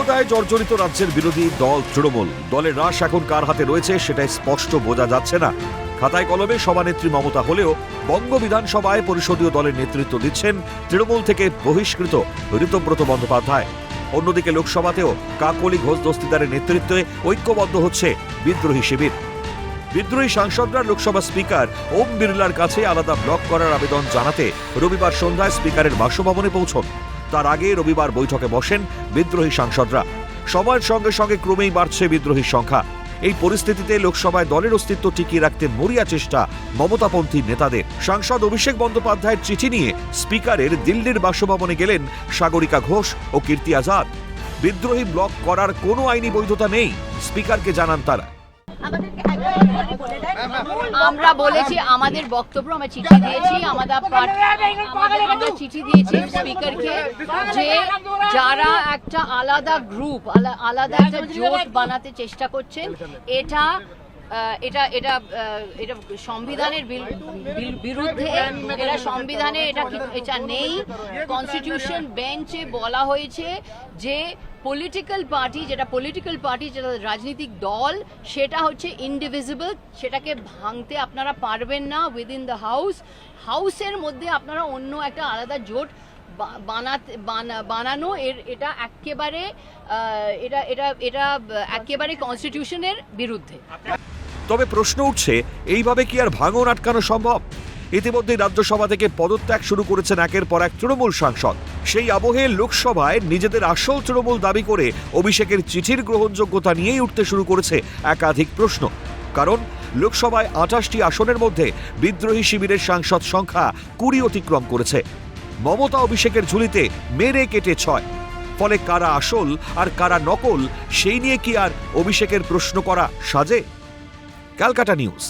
শূন্যতায় জর্জরিত রাজ্যের বিরোধী দল তৃণমূল। দলের রাশ এখন কার হাতে রয়েছে সেটাই স্পষ্ট বোঝা যাচ্ছে না। খাতায় কলমে সভানেত্রী মমতা হলেও বঙ্গ বিধানসভায় পরিষদীয় দলের নেতৃত্ব দিচ্ছেন তৃণমূল থেকে বহিষ্কৃত ঋতব্রত বন্দ্যোপাধ্যায়। অন্যদিকে লোকসভাতেও কাকলি ঘোষ দস্তিদারের নেতৃত্বে ঐক্যবদ্ধ হচ্ছে বিদ্রোহী শিবির। বিদ্রোহী সাংসদরা লোকসভা স্পিকার ওম বিড়লার কাছে আলাদা ব্লক করার আবেদন জানাতে রবিবার সন্ধ্যায় স্পিকারের বাসভবনে পৌঁছন। তার আগে রবিবার বৈঠকে বসেন বিদ্রোহী সাংসদরা। সময়ের সঙ্গে সঙ্গে ক্রমেই বাড়ছে বিদ্রোহীর সংখ্যা। এই পরিস্থিতিতে লোকসভায় দলের অস্তিত্ব টিকিয়ে রাখতে মরিয়া চেষ্টা মমতাপন্থী নেতাদের। সাংসদ অভিষেক বন্দ্যোপাধ্যায়ের চিঠি নিয়ে স্পিকারের দিল্লির বাসভবনে গেলেন সাগরিকা ঘোষ ও কীর্তি আজাদ। বিদ্রোহী ব্লক করার কোনো আইনি বৈধতা নেই, স্পিকারকে জানান তারা। আমরা বলেছি আমাদের বক্তব্য, আমরা চিঠি দিয়েছি, আমাদের চিঠি দিয়েছি স্পিকারকে যে যারা একটা আলাদা গ্রুপ, আলাদা একটা জোট বানাতে চেষ্টা করছেন, এটা এটা এটা এটা সংবিধানের বিরুদ্ধে, এটা সংবিধানে এটা নেই। কনস্টিটিউশন বেঞ্চে বলা হয়েছে যে পলিটিক্যাল পার্টি, যেটা রাজনৈতিক দল, সেটা হচ্ছে ইনডিভিজিবল, সেটাকে ভাঙতে আপনারা পারবেন না উইদিন দ্য হাউসের মধ্যে আপনারা অন্য একটা আলাদা জোট বানানো এটা একেবারে কনস্টিটিউশনের বিরুদ্ধে। তবে প্রশ্ন উঠছে, এইভাবে কি আর ভাঙন আটকানো সম্ভব? ইতিমধ্যে রাজ্যসভা থেকে পদত্যাগ শুরু করেছেন একের পর এক তৃণমূল সাংসদ। সেই আবহে লোকসভায় নিজেদের আসল তৃণমূল দাবি করে অভিষেকের চিঠির গ্রহণযোগ্যতা নিয়েই উঠতে শুরু করেছে একাধিক প্রশ্ন। কারণ লোকসভায় ২৮টি আসনের মধ্যে বিদ্রোহী শিবিরের সাংসদ সংখ্যা ২০ অতিক্রম করেছে। মমতা অভিষেকের ঝুলিতে মেরে কেটে ৬। ফলে কারা আসল আর কারা নকল সেই নিয়ে কি আর অভিষেকের প্রশ্ন করা সাজে? ক্যালকাটা নিউজ।